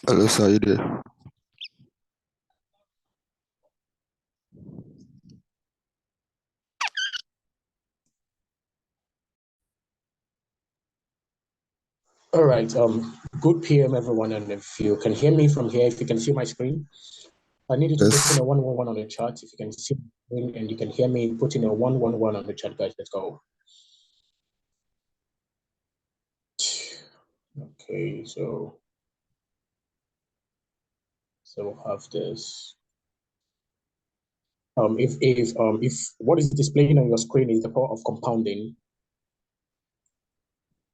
Hello, sir, you there? All right. Good PM, everyone. And if you can hear me from here, if you can see my screen, I need you to put in a 111 on the chat. If you can see my screen and you can hear me, put in a 111 on the chat, guys. Let's go. Okay, so we'll have this. If what is displaying on your screen is the power of compounding,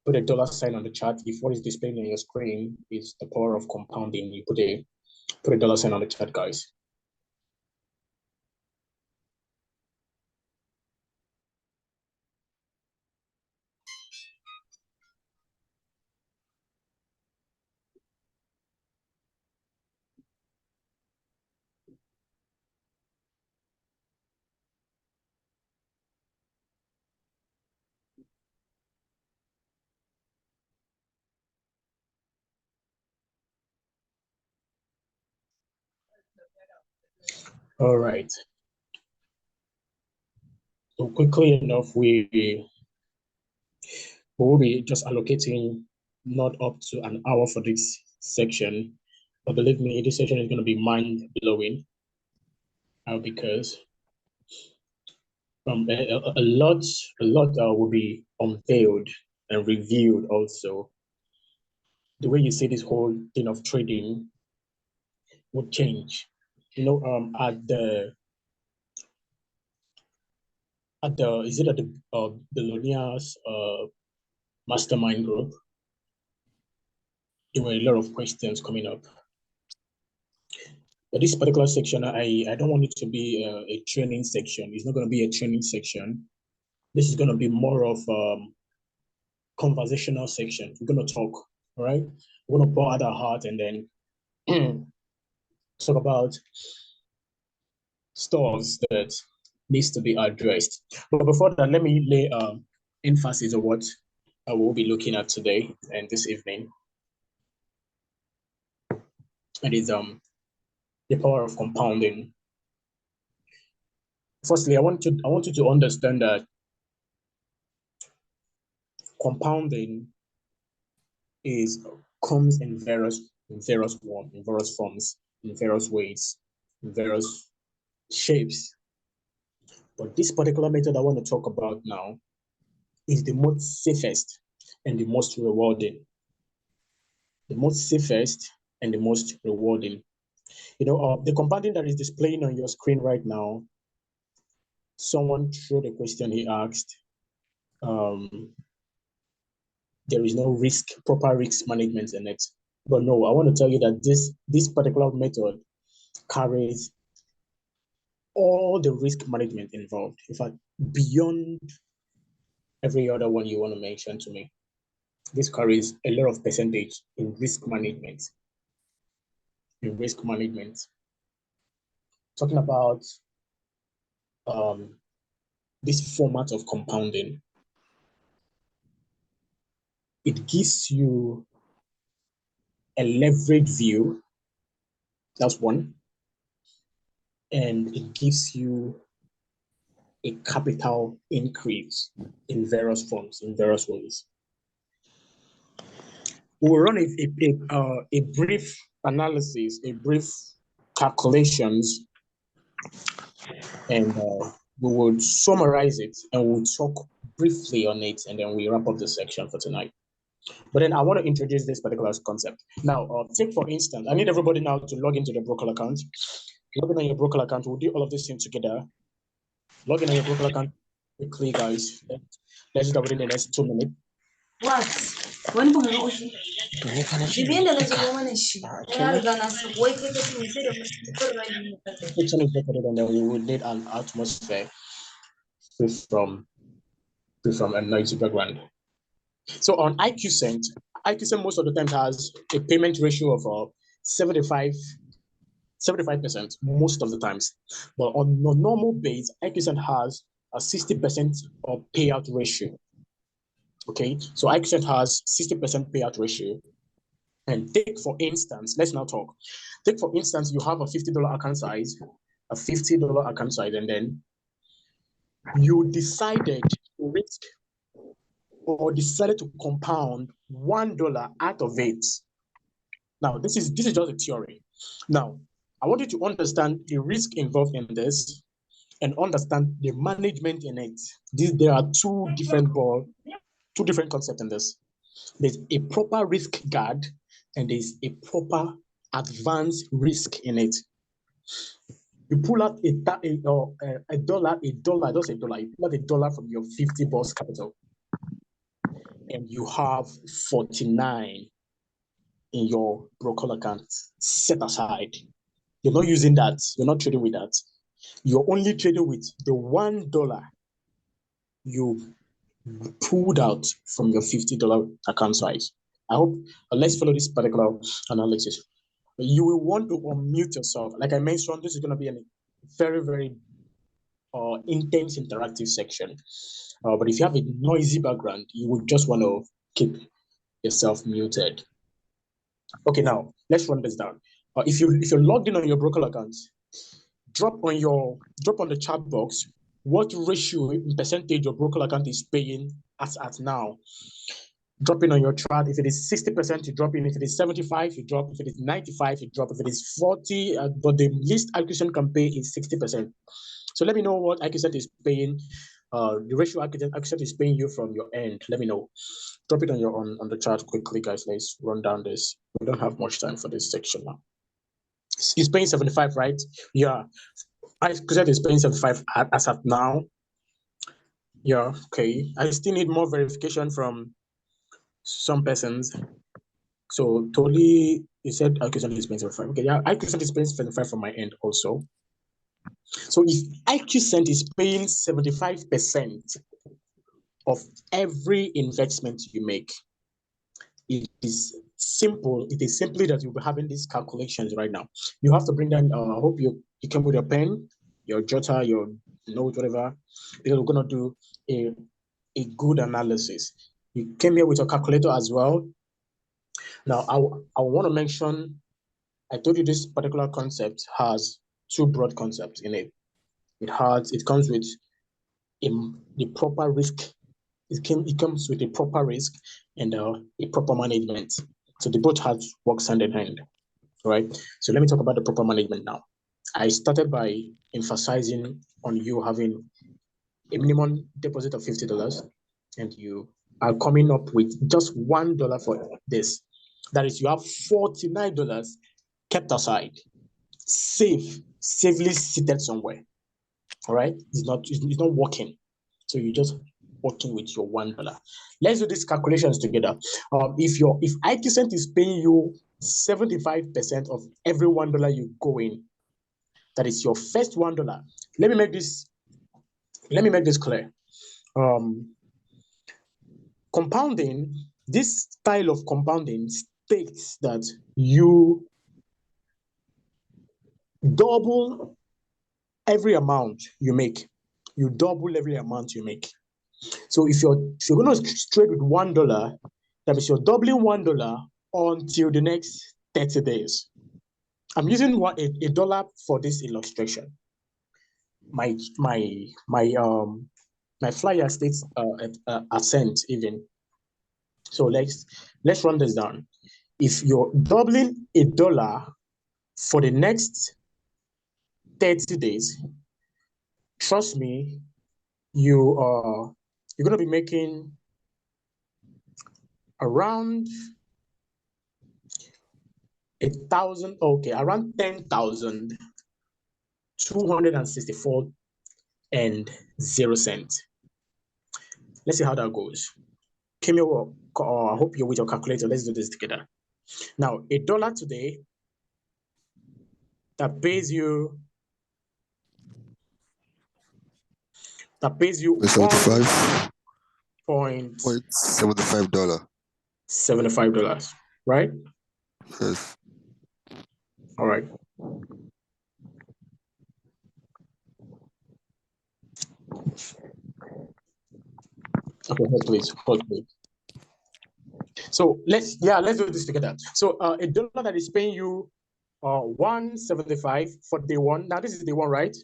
put a $ on the chat. If what is displaying on your screen is the power of compounding, you put a $ on the chat, guys. All right. So quickly enough, we will be just allocating not up to an hour for this section, but believe me, this section is going to be mind-blowing because a lot will be unveiled and revealed also. The way you see this whole thing of trading would change. You know, at the Billionaires mastermind group, there were a lot of questions coming up. But this particular section, I don't want it to be a training section. It's not going to be a training section. This is going to be more of conversational section. We're going to talk, all right? We're going to pour out our heart and then talk about stuff that needs to be addressed. But before that, let me lay emphasis on what I will be looking at today and this evening. It is the power of compounding. Firstly, I want you to understand that compounding comes in various forms, in various ways, in various shapes. But this particular method I want to talk about now is the most safest and the most rewarding. The most safest and the most rewarding. You know, the compounding that is displaying on your screen right now, someone threw the question he asked. There is no proper risk management in it. But no, I want to tell you that this particular method carries all the risk management involved. In fact, beyond every other one you want to mention to me, this carries a lot of percentage in risk management. Talking about this format of compounding, it gives you a leverage view. That's one. And it gives you a capital increase in various forms, in various ways. We'll run a brief analysis, a brief calculations, and we will summarize it and we'll talk briefly on it, and then we wrap up the section for tonight. But then I want to introduce this particular concept. Now, take for instance, I need everybody now to log into the broker account. Log in on your broker account. We'll do all of this thing together. Log in on your broker account quickly, guys. Let's do that within the next 2 minutes. What? When we will need an atmosphere free from a noisy background. So on IQCent most of the time has a payment ratio of 75% most of the times. But on a normal base, IQCent has a 60% of payout ratio. Okay, so IQSET has 60% payout ratio. And take for instance, let's now talk. Take for instance, you have a $50 account size, and then you decided to risk or decided to compound $1 out of it. Now, this is just a theory. Now, I want you to understand the risk involved in this and understand the management in it. There are two different concepts in this. There's a proper risk guard and there's a proper advanced risk in it. You pull out a dollar, just a dollar, you pull out $1 from your 50 boss capital and you have 49 in your broker account set aside. You're not using that. You're not trading with that. You're only trading with the $1 you pulled out from your $50 account size. I hope, let's follow this particular analysis. You will want to unmute yourself. Like I mentioned, this is going to be a very, very intense interactive section. But if you have a noisy background, you would just want to keep yourself muted. Okay, now let's run this down. If you're logged in on your broker account, drop on the chat box what ratio in percentage your broker account is paying as at now. Drop in on your chart. If it is 60%, you drop in. If it is 75, you drop. If it is 95, you drop. If it is 40, but the least IQSET can pay is 60%. So let me know what IQSET is paying. The ratio IQSET is paying you from your end. Let me know. Drop it on the chart quickly, guys. Let's run down this. We don't have much time for this section now. It's paying 75, right? Yeah. IQSET is paying 75 as of now. Yeah, okay. I still need more verification from some persons. So totally, you said IQSET is paying 75. Okay, yeah, IQSET is paying 75 from my end also. So if IQSET is paying 75% of every investment you make, it is simple. It is simply that you'll be having these calculations right now. You have to bring down, I hope you came with your pen, your jotter, your note, whatever, because we're going to do a good analysis. You came here with your calculator as well. Now, I want to mention, I told you this particular concept has two broad concepts in it. It comes with the proper risk. It comes with a proper risk and a proper management. So the both works hand in hand, right? So let me talk about the proper management now. I started by emphasizing on you having a minimum deposit of $50, and you are coming up with just $1 for this. That is, you have $49 kept aside, safely seated somewhere. All right, it's not working. So you're just working with your $1. Let's do these calculations together. If IQSET is paying you 75% of every $1 you go in, that is your first $1. Let me make this clear. Compounding, this style of compounding states that you double every amount you make. You double every amount you make. So if you're going to trade with $1, that means you're doubling $1 until the next 30 days. I'm using a dollar for this illustration. My flyer states a cent even. So let's run this down. If you're doubling $1 for the next 30 days, trust me, you're going to be making around around 10,264 and 0 cents. Let's see how that goes. I hope you're with your calculator. Let's do this together. Now, $1 today that pays you 75.75 $1.75, right? Yes. All right. Okay, hold please. So let's do this together. So a dollar that is paying you 175 for day one. Now this is day one, right?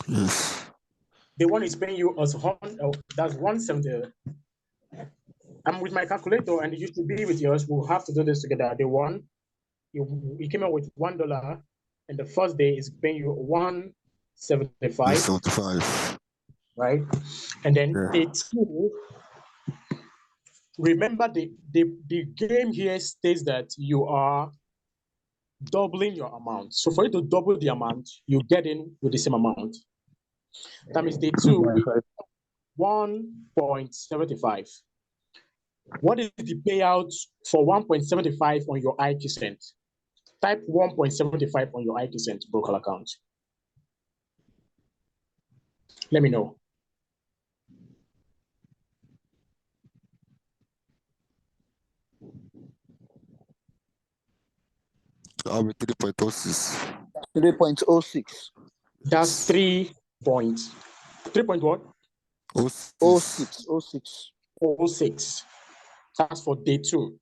Yes. Day one is paying you as that's 170. I'm with my calculator, and you should be with yours. We'll have to do this together. Day one, you came out with $1, and the first day is paying you 175. 75. Right? And then Yeah. day two, remember the game here states that you are doubling your amount. So for you to double the amount, you get in with the same amount. That means day two, 1.75. What is the payout for 1.75 on your IQ-Cent? Type 1.75 on your IQ-Cent broker account. Let me know. I'll be 3.06. 3.06. That's 3 point what? 06. 06. That's for day two.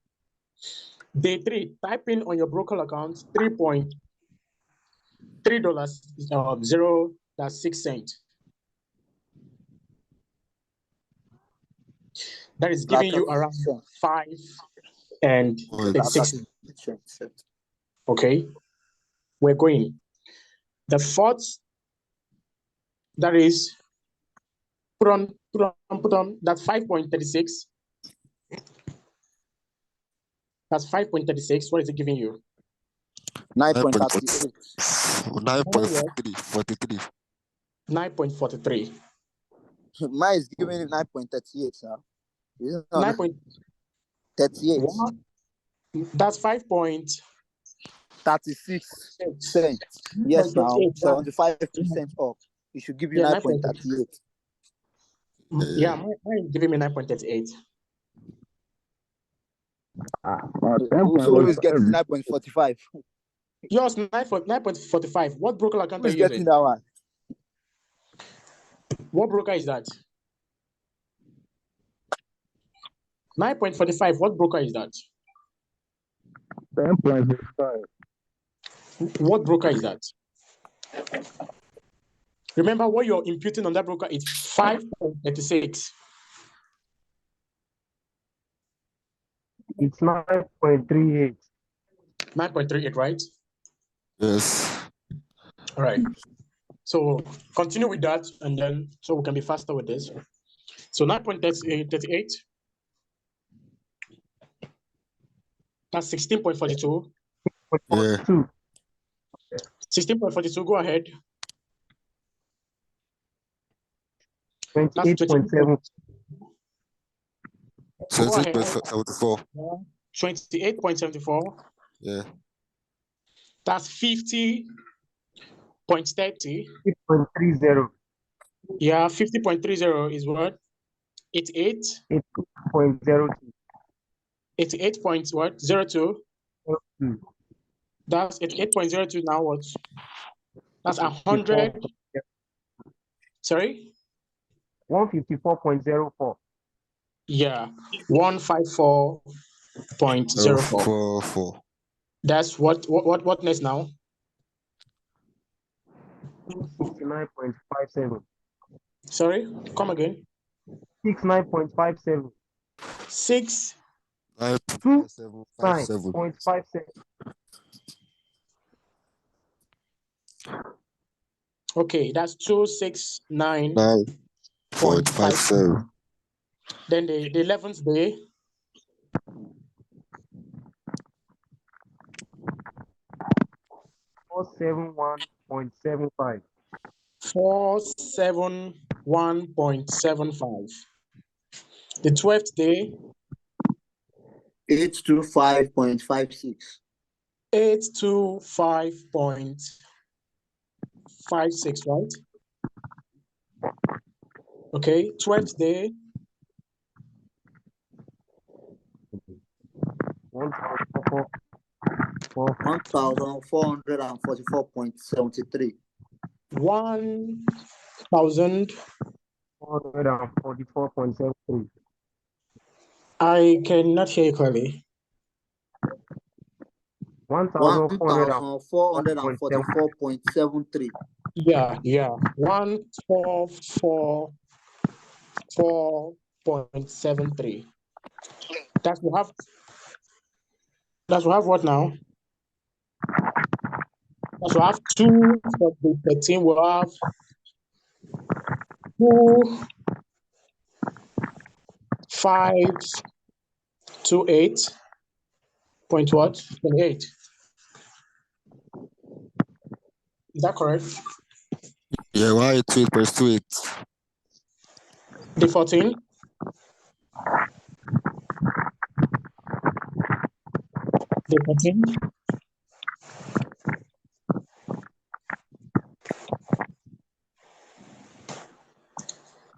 Day three, type in on your broker account $3.06. That is giving you around 5 and 36. Okay, we're going. The fourth, that is put on, that's 5.36. That's 5.36. What is it giving you? 9.38. 9.43. 9.43. Mine is giving it 9.38, sir. 9.38. That's 5.36 cents. Yes, now 75% off. It should give you 9.38. Yeah, mine is giving me 9.38. Who is getting 9.45? Yours 9.45. What broker account Who are is you getting using? that one? What broker is that? 9.45. What broker is that? 10.55. What broker is that? Remember, what you're imputing on that broker is 5.36. It's 9.38. 9.38, right? Yes. All right. So continue with that, and then so we can be faster with this. So 9.38. That's 16.42. Yeah. 16.42. Go ahead. 28.7. 28.74. 28.74. Yeah. That's 50.30. 8.30. Yeah, 50.30 is what? 88. 8.02. 88 point what? 02. 02. That's 88.02 now. What? That's 100. Sorry? 154.04. Yeah, 154.04. 44. That's what next now? 69.57. Sorry, come again. 69.57. 6. 9.57. 9.57. Okay, that's 269. 9.57. Then the 11th day. 471.75. 471.75. The 12th day. 825.56. 825.56, right? Okay, 12th day. 1,444.73. 1,444.73. I cannot hear you clearly. 1,444.73. 1,444.73. Yeah. 1,444.73. That's we have what now? That's we have 2 for the 13. We'll have 2, 5, 2, 8. Point what? 28. Is that correct? Yeah, 182 plus 28. The 14. The 14.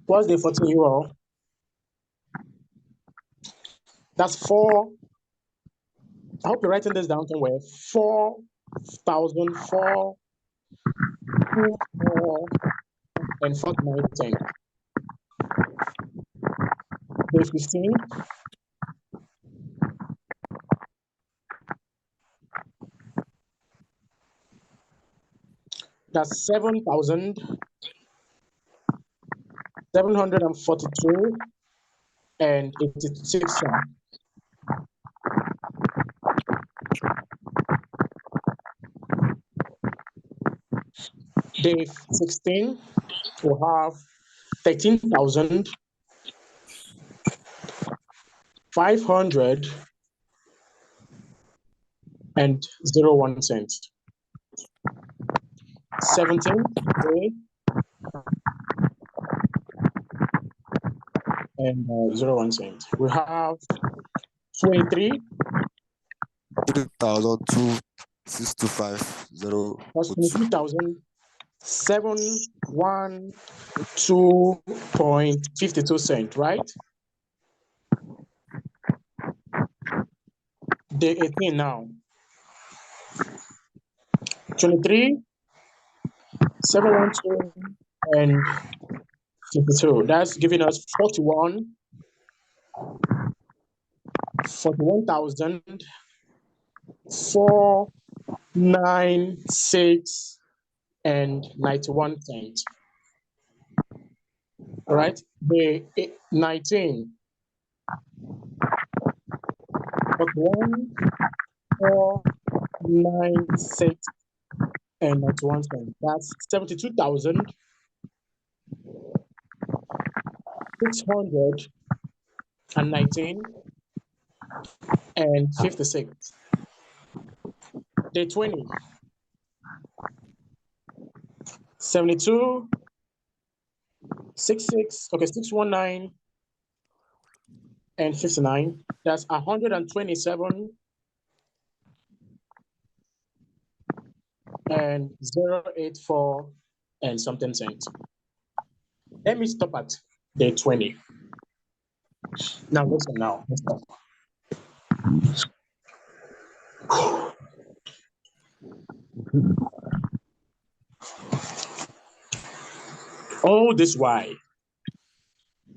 What's the 14 you all? That's 4. I hope you're writing this down somewhere. 4,004 and 49 cents. The 15. That's 7,742 and 86 cents. The 16 will have 13,500 and 01 cents. 17 and 01 cents. We have 23. 3,265. That's 23,712.52 cents, right? The 18 now. 23, 712 and 52. That's giving us 41,496 and 91 cents. All right. The 19. 41,496 and 91 cents. That's 72,619 and 56. The 20. 72, 66, okay, 619 and 59. That's 127 and 084 and something cents. Let me stop at the 20. Now listen now. All this while,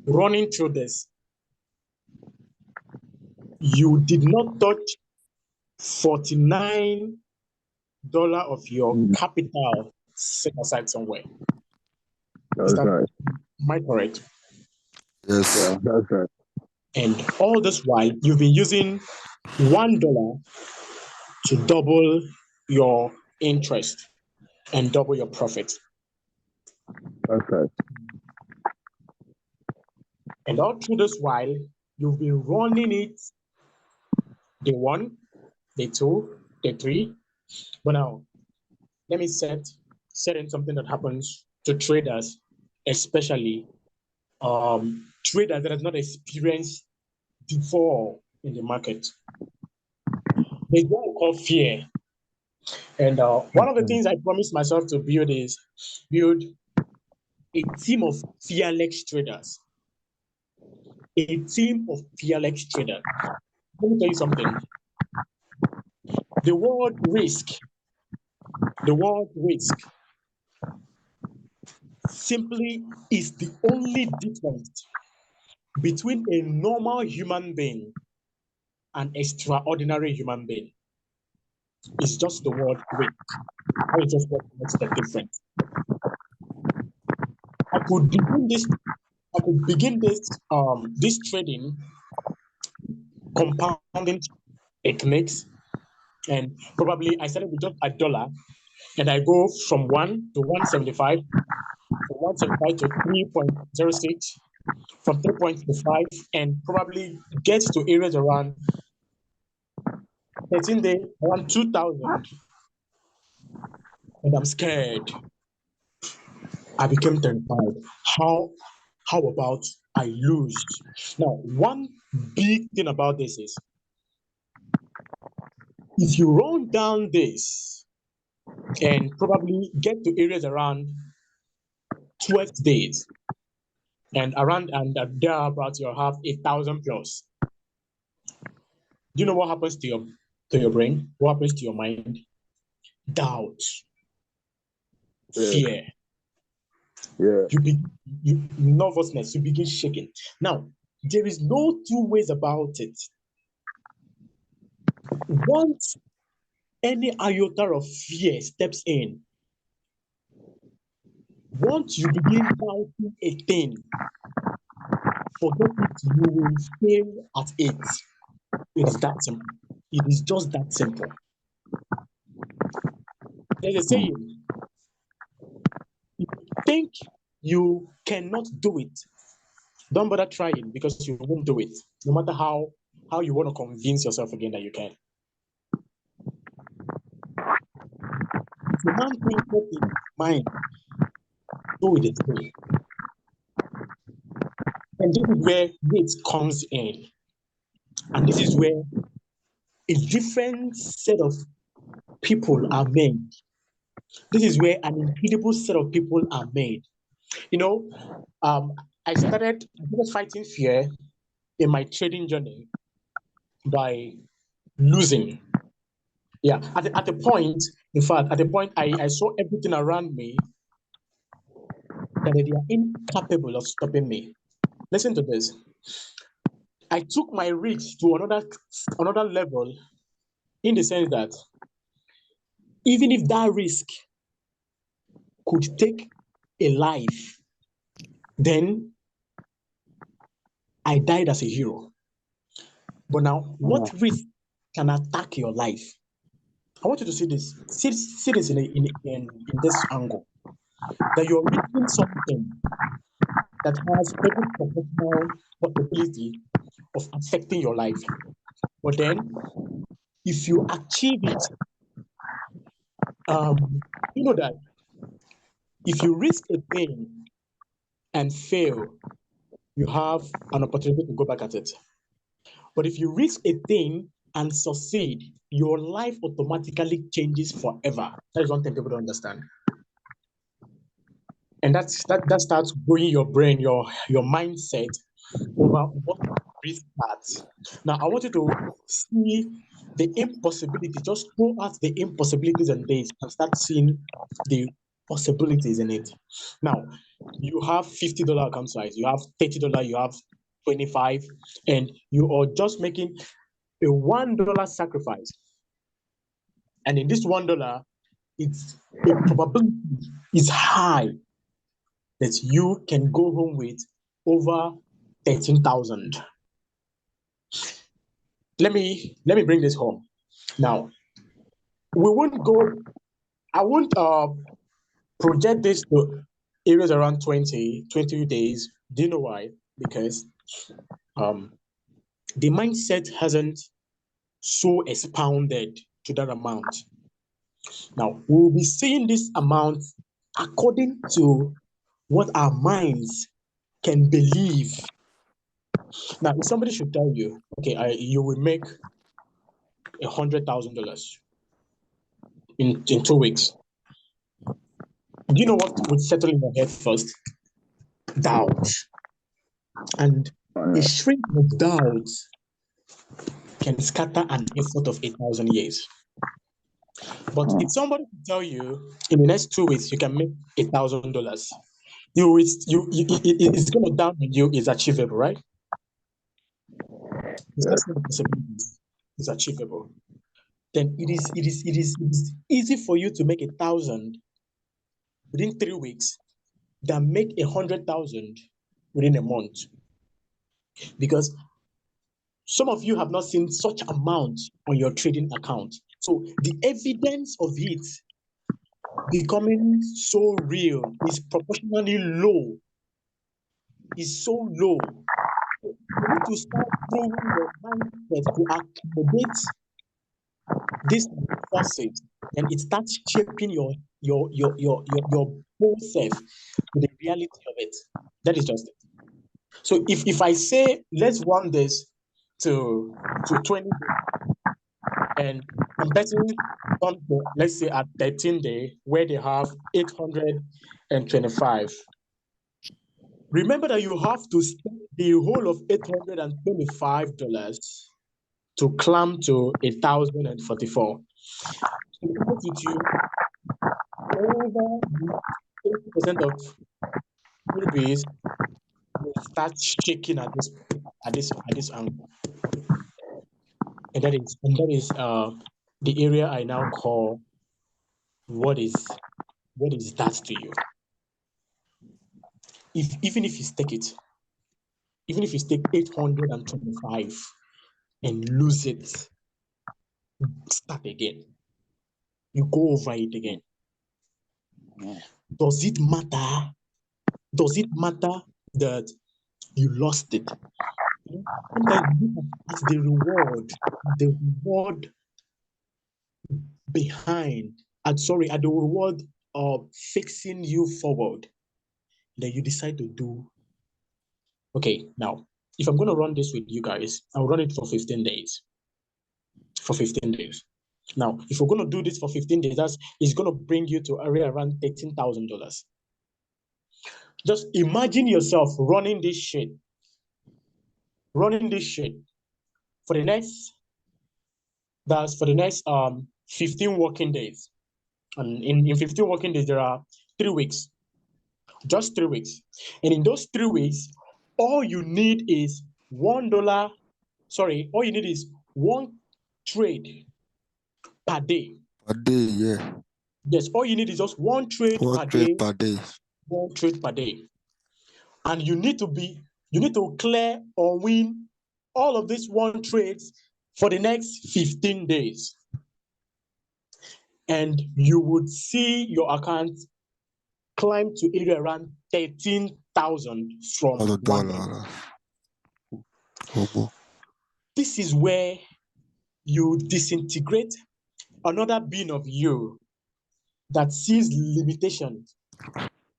running through this, you did not touch $49 of your capital set aside somewhere. That's right. Am I correct? Yes. Yeah, that's right. And all this while, you've been using $1 to double your interest and double your profit. That's right. And all through this while, you've been running it day 1, day 2, day 3. But now, let me set in something that happens to traders, especially traders that have not experienced before in the market. There's what we call fear. And one of the things I promised myself to build is build a team of fearless traders. A team of fearless traders. Let me tell you something. The word risk simply is the only difference between a normal human being and extraordinary human being is just the word risk. That is just what makes the difference. I could begin this trading compounding techniques, and probably I started with just $1, and I go from 1 to 175, from 175 to 3.06, from 3.5, and probably get to areas around 13 days, around 2,000. And I'm scared. I became terrified. How about I lose? Now, one big thing about this is if you run down this and probably get to areas around 12 days, and thereabouts you'll have 1,000 plus. Do you know what happens to your brain? What happens to your mind? Doubt, fear. Yeah. You nervousness. You begin shaking. Now, there is no two ways about it. Once any iota of fear steps in, once you begin doubting a thing, forget it, you will fail at it. It is that simple. It is just that simple. There's a saying, if you think you cannot do it, don't bother trying because you won't do it, no matter how you want to convince yourself again that you can. If you man think that in mind, do it thing. And this is where weight comes in. And this is where a different set of people are made. This is where an incredible set of people are made. You know, I started fighting fear in my trading journey by losing. Yeah, at the point, in fact, at the point I saw everything around me that they are incapable of stopping me. Listen to this. I took my risk to another level in the sense that even if that risk could take a life, then I died as a hero. But now, what risk can attack your life? I want you to see this. See this in this angle. That you're risking something that has every proportional possibility of affecting your life. But then, if you achieve it, you know that if you risk a thing and fail, you have an opportunity to go back at it. But if you risk a thing and succeed, your life automatically changes forever. That is one thing people don't understand. And that starts growing your brain, your mindset over what risk that. Now, I want you to see the impossibility. Just throw out the impossibilities and days and start seeing the possibilities in it. Now, you have $50 account size, you have $30, you have 25, and you are just making a $1 sacrifice. And in this $1, it's the probability is high that you can go home with over 13,000. Let me bring this home. Now, I won't project this to areas around 20 days. Do you know why? Because the mindset hasn't so expounded to that amount. Now, we'll be seeing this amount according to what our minds can believe. Now, if somebody should tell you, okay, you will make $100,000 in 2 weeks, do you know what would settle in your head first? Doubt. And a shrink of doubt can scatter an effort of 1,000 years. But if somebody could tell you in the next 2 weeks you can make $1,000, it's going to down on you is achievable, right? is achievable, then it is easy for you to make 1,000 within 3 weeks than make 100,000 within a month. Because some of you have not seen such amount on your trading account. So the evidence of it becoming so real is proportionally low. Is so low. You need to start training your mindset to accommodate these forces, and it starts shaping your whole self to the reality of it. That is just it. So if I say let's run this to 20 days, and I'm betting on let's say at 13 day where they have 825. Remember that you have to spend the whole of $825 to climb to 1,044. So with you, over 80% of newbies will start shaking at this angle, and that is the area I now call what is that to you. Even if you stake it, even if you stake 825 and lose it, start again. You go over it again. Does it matter? Does it matter that you lost it? It's the reward behind, at the reward of fixing you forward that you decide to do. Okay, now, if I'm going to run this with you guys, I'll run it for 15 days. For 15 days. Now, if we're going to do this for 15 days, it's going to bring you to area around $13,000. Just imagine yourself running this shit for the next 15 working days. And in 15 working days, there are 3 weeks. Just 3 weeks. And in those 3 weeks, all you need is $1. Sorry, all you need is 1 trade per day. Per day, yeah. Yes, all you need is just 1 trade per day. 1 trade per day. And you need to clear or win all of these 1 trades for the next 15 days. And you would see your account climb to area around 13,000 from $1. This is where you disintegrate another being of you that sees limitations,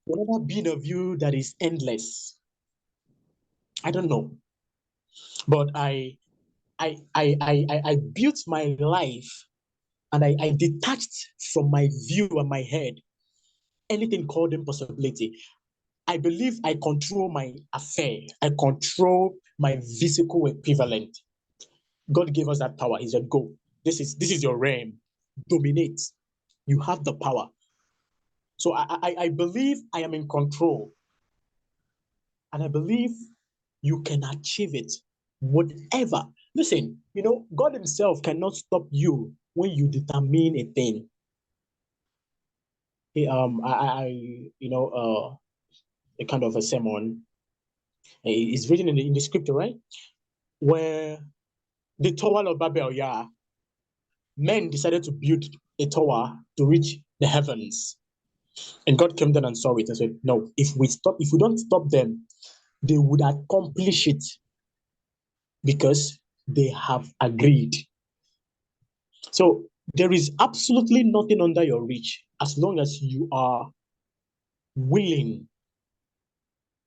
another being of you that is endless. I don't know, but I built my life, and I detached from my view and my head anything called impossibility. I believe I control my affair. I control my physical equivalent. God gave us that power. He said, go. This is your realm. Dominate. You have the power. So I believe I am in control. And I believe you can achieve it. Whatever. Listen, God himself cannot stop you when you determine a thing. A kind of a sermon. It's written in the scripture, right? Where the Tower of Babel, men decided to build a tower to reach the heavens. And God came down and saw it and said, no, if we don't stop them, they would accomplish it because they have agreed. So there is absolutely nothing under your reach as long as you are willing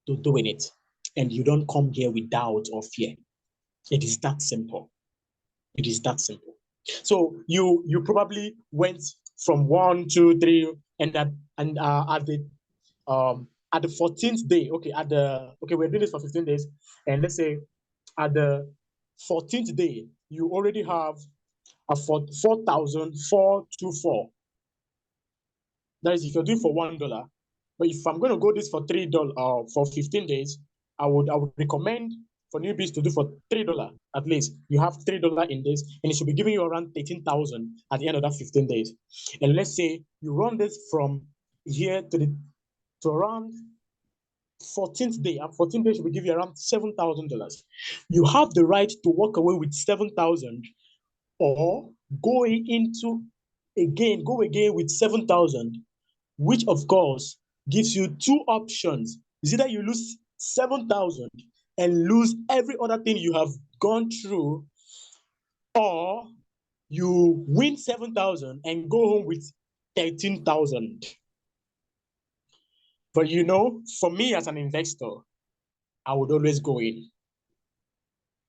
to doing it and you don't come here with doubt or fear. It is that simple. It is that simple. So you probably went from 1, 2, 3, and at the 14th day, we're doing this for 15 days, and let's say at the 14th day, you already have a 4,424. That is if you're doing for $1. But if I'm going to go this for $3 for 15 days, I would recommend for newbies to do for $3 at least. You have $3 in this, and it should be giving you around 13,000 at the end of that 15 days. And let's say you run this from here to around 14th day, and 14 days will give you around $7,000. You have the right to walk away with 7,000, or go again with 7,000, which of course gives you two options. It's either you lose 7,000 and lose every other thing you have gone through, or you win 7,000 and go home with 13,000. But you know, for me as an investor, I would always go in.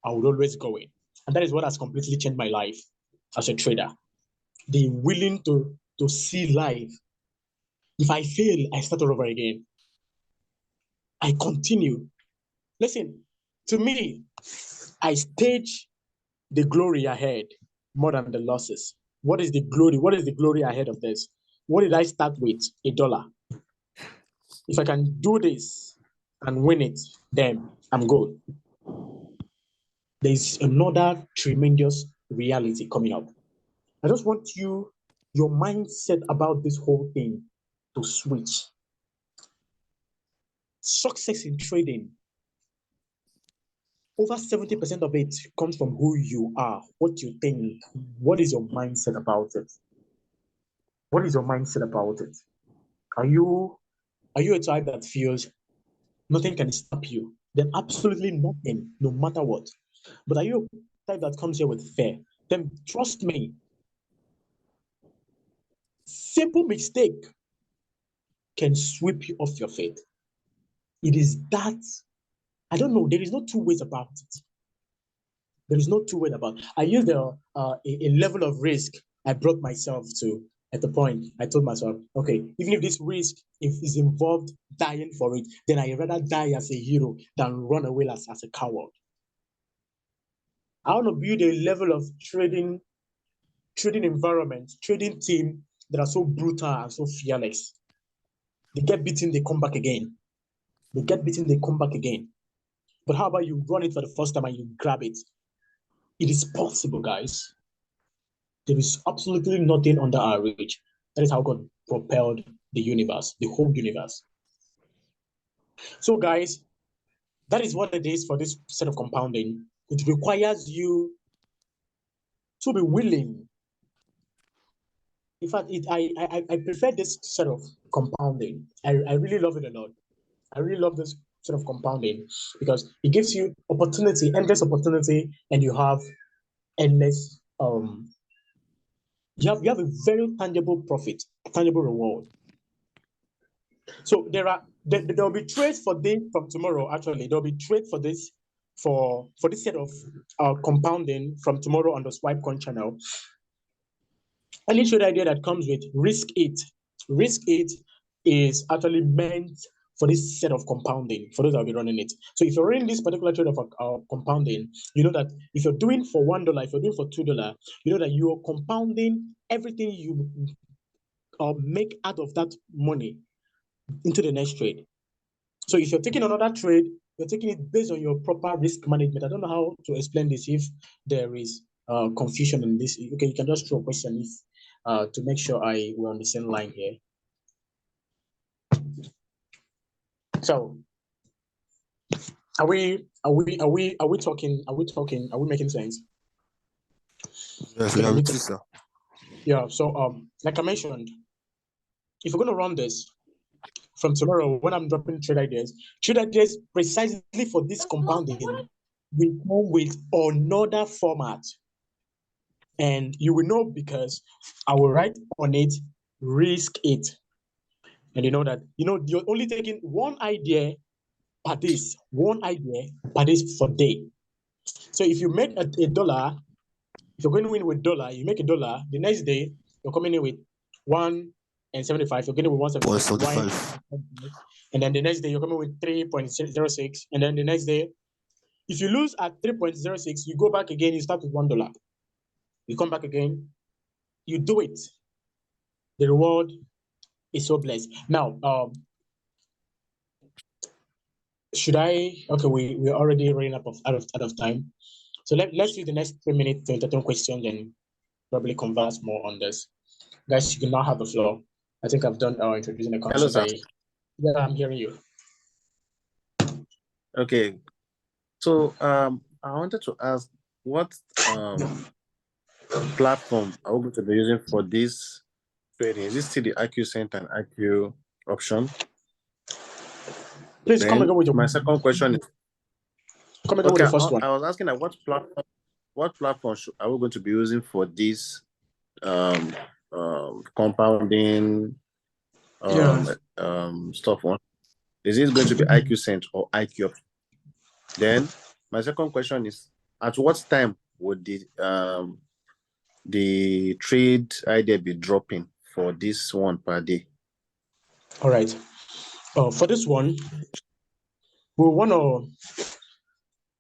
I would always go in. And that is what has completely changed my life as a trader. Be willing to see life. If I fail, I start all over again. I continue. Listen, to me, I stage the glory ahead more than the losses. What is the glory? What is the glory ahead of this? What did I start with? $1. If I can do this and win it, then I'm good. There's another tremendous reality coming up. I just want your mindset about this whole thing to switch. Success in trading, over 70% of it comes from who you are, what you think. What is your mindset about it? What is your mindset about it? Are you a type that feels nothing can stop you? Then absolutely nothing, no matter what. But are you a type that comes here with fear? Then trust me, simple mistake can sweep you off your feet. It is that, I don't know, there is no two ways about it. There is no two ways about it. I used a level of risk I brought myself to. At the point, I told myself, okay, even if this risk is involved dying for it, then I'd rather die as a hero than run away as a coward. I want to build a level of trading environment, trading team that are so brutal and so fearless. They get beaten, they come back again. They get beaten, they come back again. But how about you run it for the first time and you grab it? It is possible, guys. There is absolutely nothing under our reach. That is how God propelled the universe, the whole universe. So, guys, that is what it is for this set of compounding. It requires you to be willing. In fact, I prefer this set of compounding. I really love it a lot. I really love this sort of compounding because it gives you opportunity, endless opportunity, and you have endless you have a very tangible profit, a tangible reward. So there'll be trades for this from tomorrow. Actually, there'll be trade for this for this set of compounding from tomorrow on the SwipeCoin channel. Any trade idea that comes with risk it is actually meant for this set of compounding, for those that will be running it. So if you're in this particular trade of compounding, you know that if you're doing for $1, if you're doing for $2, you know that you are compounding everything you make out of that money into the next trade. So if you're taking another trade, you're taking it based on your proper risk management. I don't know how to explain this if there is confusion in this. Okay, you can just throw a question if to make sure we're on the same line here. So are we talking? Are we making sense? Yes, we have it, sir. Yeah. So like I mentioned, if we're gonna run this from tomorrow, when I'm dropping trade ideas precisely for this compounding will come with another format. And you will know because I will write on it, risk it. And you know that, you're only taking one idea per this for day. So if you make a dollar, if you're going to win with $1, you make $1, the next day you're coming in with 1.75, you're getting with 1.75. And then the next day you're coming with 3.06. And then the next day, if you lose at 3.06, you go back again, you start with $1. You come back again, you do it. The reward is so blessed. Now, should I? Okay, we're already running out of time. So let's use the next 3 minutes to entertain questions and probably converse more on this. Guys, you can now have the floor. I think I've done introducing the Hello, concept. sir. Yeah, I'm hearing you. Okay. So I wanted to ask what platform are we going to be using for this trading? Is this still the IQ Center and IQ option? Please come again with my second question is come again with the first one. I was asking like what platform are we going to be using for this compounding stuff on? Is this going to be IQ Center or IQ option? Then my second question is at what time would the trade idea be dropping for this one per day? All right. For this one, we want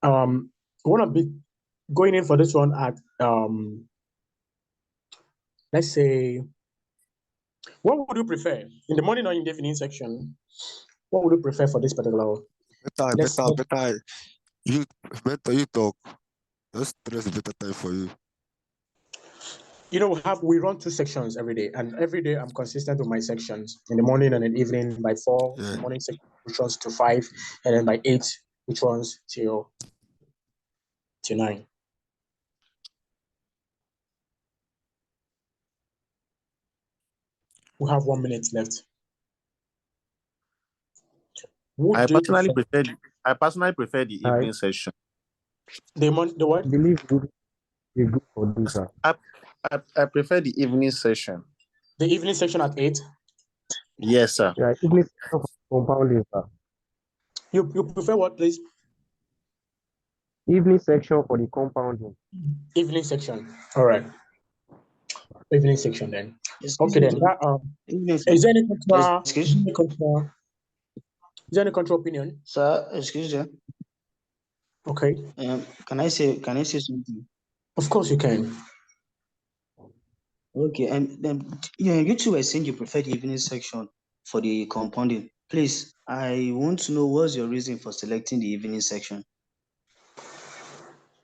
to be going in for this one at let's say, what would you prefer in the morning or in the evening section? What would you prefer for this particular one? Better. You talk. Just stress better time for you. You know, we run 2 sections every day, and every day I'm consistent with my sections in the morning and in the evening by 4, Yeah. the morning section which runs to 5, and then by 8, which runs till 9. We have 1 minute left. I personally prefer the evening session. The what? I believe good is good for this. I prefer the evening session. The evening section at 8? Yes, sir. Yeah, evening section for compounding, sir. You prefer what, please? Evening section for the compounding. Evening section. All right. Evening section then. Okay then. Is there any contra opinion? Sir, excuse me. Okay. Can I say something? Of course you can. Okay, and then you two were saying you prefer the evening section for the compounding. Please, I want to know what's your reason for selecting the evening section.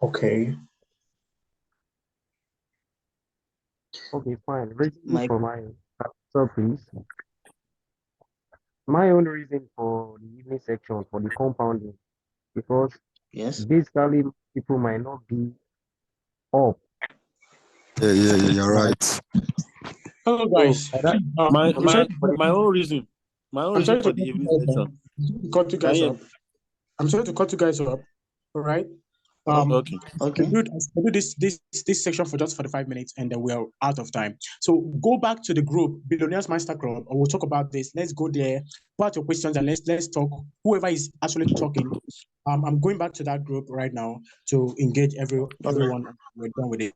Okay. Okay, fine. Reason for my answer, please. My own reason for the evening section for the compounding, because basically people might not be up. Yeah, you're right. Hello guys. My own reason for the evening session. I'm sorry to cut you guys up. All right. Okay. Do this section for just 45 minutes, and then we are out of time. So go back to the group, Billionaires Master Club, and we'll talk about this. Let's go there, put out your questions, and let's talk. Whoever is actually talking, I'm going back to that group right now to engage everyone. We're done with it.